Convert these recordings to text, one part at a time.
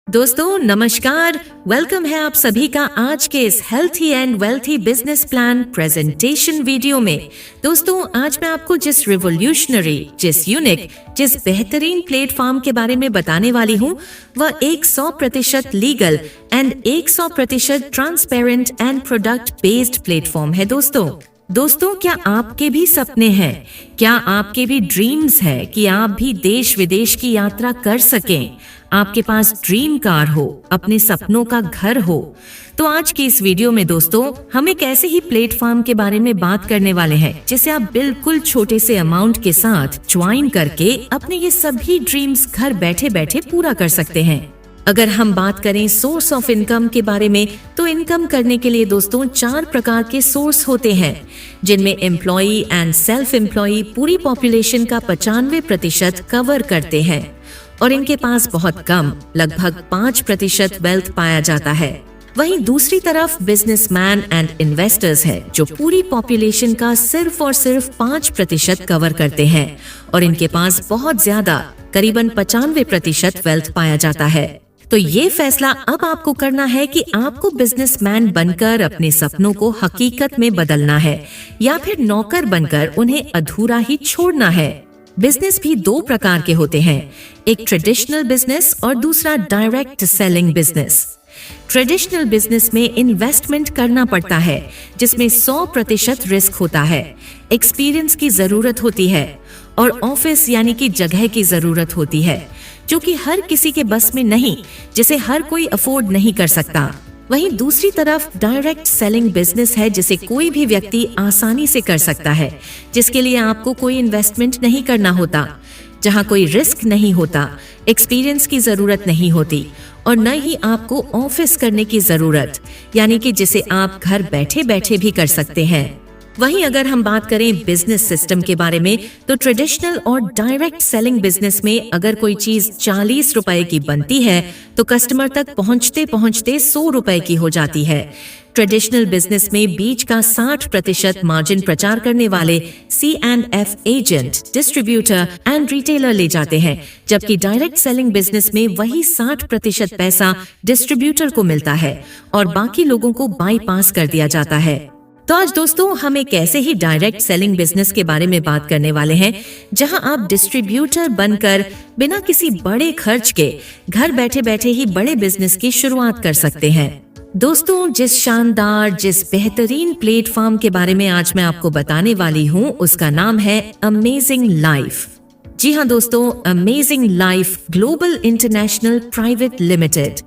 दोस्तों नमस्कार, वेलकम है आप सभी का आज के इस healthy and wealthy business plan presentation video में। दोस्तों आज मैं आपको जिस रिवोल्यूशनरी, जिस यूनिक, जिस बेहतरीन प्लेटफॉर्म के बारे में बताने वाली हूँ वह 100% legal and 100% transparent and product based platform है। दोस्तों क्या आपके भी सपने हैं? क्या आपके भी ड्रीम्स है कि आप भी देश विदेश की यात्रा कर सकें? आपके पास ड्रीम कार हो, अपने सपनों का घर हो? तो आज की इस वीडियो में दोस्तों हम एक ऐसे ही प्लेटफॉर्म के बारे में बात करने वाले हैं जिसे आप बिल्कुल छोटे से अमाउंट के साथ ज्वाइन करके अपने ये सभी ड्रीम्स घर बैठे बैठे पूरा कर सकते हैं। अगर हम बात करें सोर्स ऑफ इनकम के बारे में, तो इनकम करने के लिए दोस्तों 4 प्रकार के सोर्स होते हैं, जिनमें एम्प्लॉई एंड सेल्फ एम्प्लॉई पूरी पॉपुलेशन का 95% कवर करते हैं और इनके पास बहुत कम, लगभग 5% वेल्थ पाया जाता है। वहीं दूसरी तरफ बिजनेसमैन एंड इन्वेस्टर्स है जो पूरी पॉपुलेशन का सिर्फ और सिर्फ 5% कवर करते हैं और इनके पास बहुत ज्यादा, करीबन 95% वेल्थ पाया जाता है। तो ये फैसला अब आपको करना है कि आपको बिजनेसमैन बनकर अपने सपनों को हकीकत में बदलना है या फिर नौकर बनकर उन्हें अधूरा ही छोड़ना है। बिजनेस भी 2 प्रकार के होते हैं, एक ट्रेडिशनल बिजनेस और दूसरा direct selling business. Traditional business में इन्वेस्टमेंट करना पड़ता है जिसमें 100% रिस्क होता है, एक्सपीरियंस की जरूरत होती है और ऑफिस यानी कि जगह की जरूरत होती है जो कि हर किसी के बस में नहीं, जिसे हर कोई अफोर्ड नहीं कर सकता। वहीं दूसरी तरफ डायरेक्ट सेलिंग बिजनेस है जिसे कोई भी व्यक्ति आसानी से कर सकता है, जिसके लिए आपको कोई इन्वेस्टमेंट नहीं करना होता, जहां कोई रिस्क नहीं होता, एक्सपीरियंस की जरूरत नहीं होती और न ही आपको ऑफिस करने की जरूरत, यानी कि जिसे आप घर बैठे बैठे भी कर सकते हैं। वहीं अगर हम बात करें बिजनेस सिस्टम के बारे में, तो ट्रेडिशनल और डायरेक्ट सेलिंग बिजनेस में अगर कोई चीज 40 रुपए की बनती है तो कस्टमर तक पहुंचते पहुंचते 100 रुपए की हो जाती है। ट्रेडिशनल बिजनेस में बीच का 60% मार्जिन प्रचार करने वाले C&F agent, distributor and retailer ले जाते हैं, जबकि डायरेक्ट सेलिंग बिजनेस में वही 60% पैसा डिस्ट्रीब्यूटर को मिलता है और बाकी लोगों को बाईपास कर दिया जाता है। तो आज दोस्तों हम एक ऐसे ही डायरेक्ट सेलिंग बिजनेस के बारे में बात करने वाले हैं जहां आप डिस्ट्रीब्यूटर बनकर बिना किसी बड़े खर्च के घर बैठे बैठे ही बड़े बिजनेस की शुरुआत कर सकते हैं। दोस्तों जिस शानदार, जिस बेहतरीन प्लेटफॉर्म के बारे में आज मैं आपको बताने वाली हूं उसका नाम है अमेजिंग लाइफ। जी हाँ दोस्तों, amazing life global international private limited,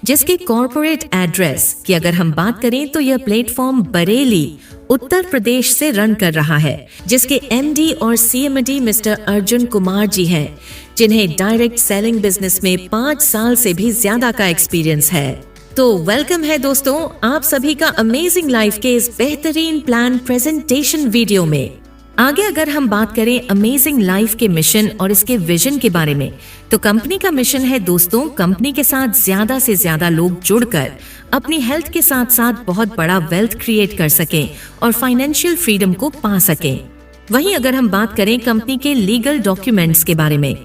जिसके कॉर्पोरेट एड्रेस की अगर हम बात करें तो यह प्लेटफॉर्म बरेली, उत्तर प्रदेश से रन कर रहा है, जिसके MD और CMD मिस्टर अर्जुन कुमार जी हैं, जिन्हें डायरेक्ट सेलिंग बिजनेस में 5 साल से भी ज्यादा का एक्सपीरियंस है। तो वेलकम है दोस्तों आप सभी का अमेजिंग लाइफ के इस बेहतरीन प्लान प्रेजेंटेशन वीडियो में। आगे अगर हम बात करें अमेजिंग लाइफ के मिशन और इसके विजन के बारे में, तो कंपनी का मिशन है दोस्तों कंपनी के साथ ज्यादा से ज्यादा लोग जुड़कर अपनी हेल्थ के साथ साथ बहुत बड़ा वेल्थ क्रिएट कर सकें और फाइनेंशियल फ्रीडम को पा सकें। वहीं अगर हम बात करें कंपनी के लीगल डॉक्यूमेंट्स के बारे में,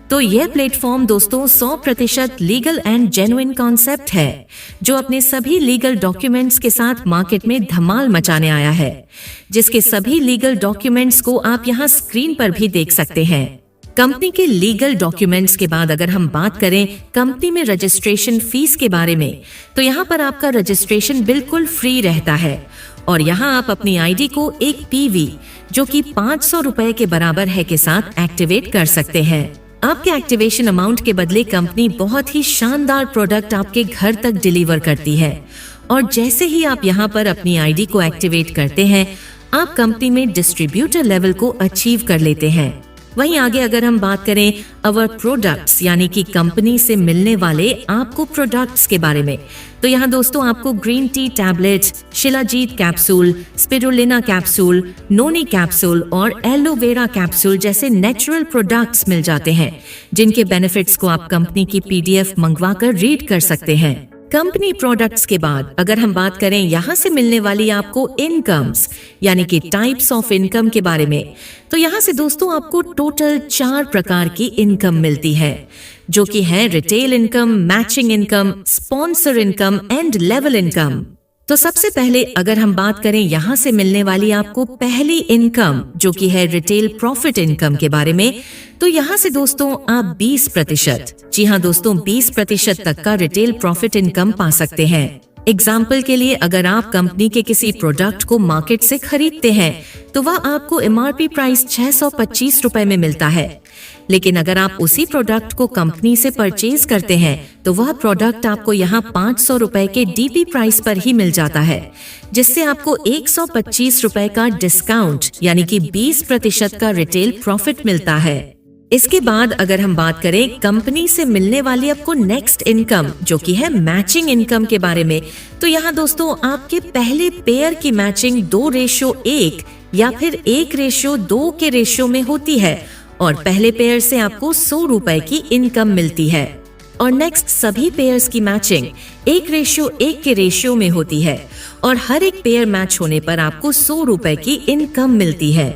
तो यह प्लेटफॉर्म दोस्तों 100% लीगल एंड जेन्युइन कॉन्सेप्ट है जो अपने सभी लीगल डॉक्यूमेंट्स के साथ मार्केट में धमाल मचाने आया है, जिसके सभी लीगल डॉक्यूमेंट्स को आप यहां स्क्रीन पर भी देख सकते हैं। कंपनी के लीगल डॉक्यूमेंट्स के बाद अगर हम बात करें कंपनी में रजिस्ट्रेशन फीस के बारे में, तो यहाँ पर आपका रजिस्ट्रेशन बिल्कुल फ्री रहता है और यहाँ आप अपनी ID को एक PV जो कि 500 रुपए के बराबर है के साथ एक्टिवेट कर सकते हैं। आपके एक्टिवेशन अमाउंट के बदले कंपनी बहुत ही शानदार प्रोडक्ट आपके घर तक डिलीवर करती है और जैसे ही आप यहाँ पर अपनी ID को एक्टिवेट करते हैं, आप कंपनी में डिस्ट्रीब्यूटर लेवल को अचीव कर लेते हैं। वहीं आगे अगर हम बात करें अवर प्रोडक्ट्स यानी कि कंपनी से मिलने वाले आपको प्रोडक्ट्स के बारे में, तो यहाँ दोस्तों आपको green tea tablets, shilajit capsule, spirulina capsule, noni capsule और एलोवेरा कैप्सूल जैसे नेचुरल प्रोडक्ट्स मिल जाते हैं, जिनके बेनिफिट्स को आप कंपनी की PDF मंगवाकर रीड कर सकते हैं। कंपनी प्रोडक्ट्स के बाद अगर हम बात करें यहाँ से मिलने वाली आपको इनकम्स यानी कि टाइप्स ऑफ इनकम के बारे में, तो यहाँ से दोस्तों आपको टोटल 4 प्रकार की इनकम मिलती है। जो कि है retail income, matching income, sponsor income and level income. तो सबसे पहले अगर हम बात करें यहाँ से मिलने वाली आपको पहली इनकम जो कि है रिटेल प्रॉफिट इनकम के बारे में, तो यहाँ से दोस्तों आप 20%, जी हाँ दोस्तों 20% तक का रिटेल प्रॉफिट इनकम पा सकते हैं। एग्जाम्पल के लिए अगर आप कंपनी के किसी प्रोडक्ट को मार्केट से खरीदते हैं तो वह आपको MRP प्राइस 625 रुपए में मिलता है, लेकिन अगर आप उसी प्रोडक्ट को कंपनी से परचेज करते हैं तो वह प्रोडक्ट आपको यहाँ 500 रुपए के DP प्राइस पर ही मिल जाता है, जिससे आपको 125 रुपए का डिस्काउंट यानी कि 20% का रिटेल प्रॉफिट मिलता है। इसके बाद अगर हम बात करें कंपनी से मिलने वाली आपको नेक्स्ट इनकम जो कि है मैचिंग इनकम के बारे में, तो यहाँ दोस्तों आपके पहले पेयर की मैचिंग 2:1 या फिर 1:2 के रेशियो में होती है और पहले पेयर से आपको 100 रुपए की इनकम मिलती है। और नेक्स्ट सभी पेयर्स की मैचिंग 1:1 के रेशियो में होती है और हर एक पेयर मैच होने पर आपको 100 रुपए की इनकम मिलती है।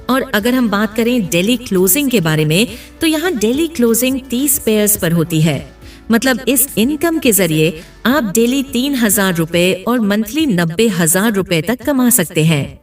और अगर हम बात करें डेली क्लोजिंग के बारे में, तो यहाँ डेली क्लोजिंग 30 पेयर्स पर होती है। मतलब इस इनकम के जरिए आप डेली 3000 रुपए और मंथली 90,000 रुपए तक कमा सकते हैं।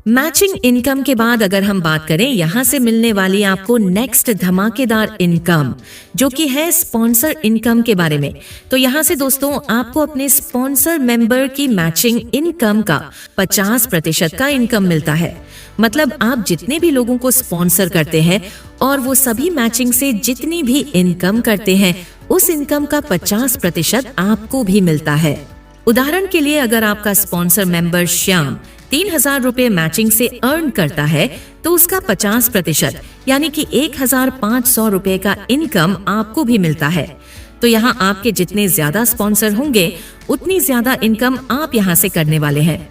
मैचिंग इनकम के बाद अगर हम बात करें यहाँ से मिलने वाली आपको नेक्स्ट धमाकेदार इनकम जो कि है स्पॉन्सर इनकम के बारे में, तो यहाँ से दोस्तों आपको अपने स्पॉन्सर मेंबर की मैचिंग इनकम का 50% का इनकम मिलता है। मतलब आप जितने भी लोगों को स्पॉन्सर करते हैं और वो सभी मैचिंग से जितनी भी इनकम करते हैं उस इनकम का 50% आपको भी मिलता है। उदाहरण के लिए अगर आपका स्पॉन्सर मेंबर श्याम 3000 रुपए मैचिंग से अर्न करता है तो उसका 50% यानी कि 1500 रुपए का इनकम आपको भी मिलता है। तो यहाँ आपके जितने ज्यादा स्पॉन्सर होंगे उतनी ज्यादा इनकम आप यहाँ से करने वाले हैं।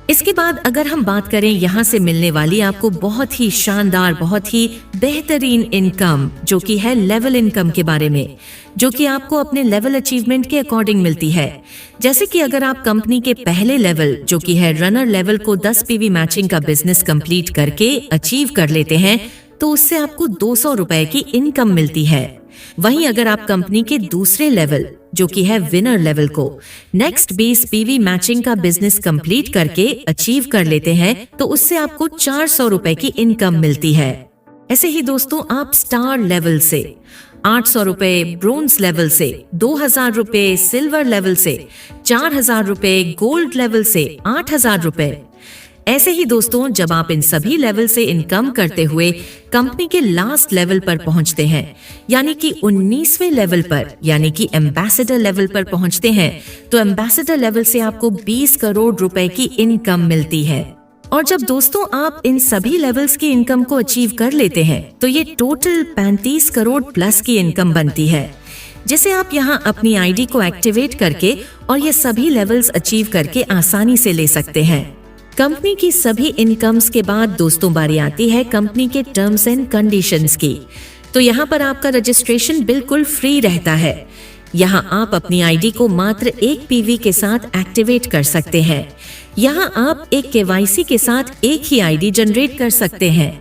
इसके बाद अगर हम बात करें यहाँ से मिलने वाली आपको बहुत ही शानदार, बहुत ही बेहतरीन इनकम जो कि है लेवल इनकम के बारे में, जो कि आपको अपने लेवल अचीवमेंट के अकॉर्डिंग मिलती है। जैसे कि अगर आप कंपनी के पहले लेवल जो कि है रनर लेवल को 10 PV मैचिंग का बिजनेस कंप्लीट करके अचीव कर लेते हैं तो उससे आपको 200 रुपए की इनकम मिलती है। वहीं अगर आप कंपनी के दूसरे लेवल जो कि है विनर लेवल को नेक्स्ट 20 PV मैचिंग का बिजनेस कंप्लीट करके अचीव कर लेते हैं तो उससे आपको 400 रुपए की इनकम मिलती है। ऐसे ही दोस्तों आप स्टार लेवल से 800 रुपए, ब्रोंज लेवल से 2000 रुपए, सिल्वर लेवल से 4000 रुपए, गोल्ड लेवल से 8000 रुपए। ऐसे ही दोस्तों जब आप इन सभी लेवल से इनकम करते हुए कंपनी के लास्ट लेवल पर पहुंचते हैं यानी कि 19वें लेवल पर यानी कि एम्बेसडर लेवल पर पहुंचते हैं तो एम्बेसडर लेवल से आपको 20 करोड़ रुपए की इनकम मिलती है। और जब दोस्तों आप इन सभी लेवल्स की इनकम को अचीव कर लेते हैं तो ये टोटल 35 करोड़ प्लस की इनकम बनती है, जिसे आप यहाँ अपनी आईडी को एक्टिवेट करके और ये सभी लेवल्स अचीव करके आसानी से ले सकते हैं। कंपनी की सभी इनकम्स के बाद दोस्तों बारी आती है कंपनी के टर्म्स एंड कंडीशंस की। तो यहाँ पर आपका रजिस्ट्रेशन बिल्कुल फ्री रहता है। यहाँ आप अपनी आईडी को मात्र 1 PV के साथ एक्टिवेट कर सकते हैं। यहाँ आप एक KYC के साथ एक ही आईडी जनरेट कर सकते हैं।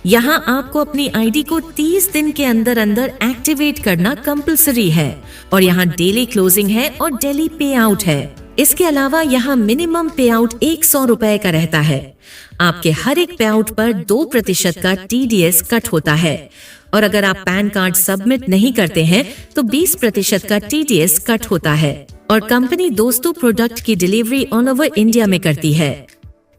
यहाँ आपको अपनी आईडी को 30 दिन के अंदर अंदर एक्टिवेट करना कंपलसरी है और यहाँ डेली क्लोजिंग है और डेली पे आउट है। इसके अलावा यहाँ मिनिमम पे आउट 100 रुपए का रहता है। आपके हर एक पे आउट पर 2% का TDS कट होता है और अगर आप पैन कार्ड सबमिट नहीं करते हैं तो 20% का TDS कट होता है। और कंपनी दोस्तों प्रोडक्ट की डिलीवरी ऑल ओवर इंडिया में करती है।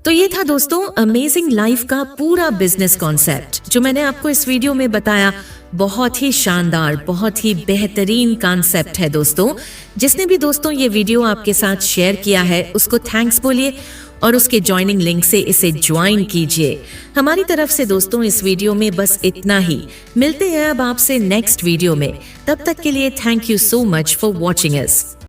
तो ये था दोस्तों अमेजिंग लाइफ का पूरा बिजनेस कॉन्सेप्ट जो मैंने आपको इस वीडियो में बताया। बहुत ही शानदार, बहुत ही बेहतरीन कॉन्सेप्ट है दोस्तों। जिसने भी दोस्तों ये वीडियो आपके साथ शेयर किया है उसको थैंक्स बोलिए और उसके ज्वाइनिंग लिंक से इसे ज्वाइन कीजिए। हमारी तरफ से दोस्तों इस वीडियो में बस इतना ही। मिलते हैं अब आपसे नेक्स्ट वीडियो में। तब तक के लिए thank you so much for watching us.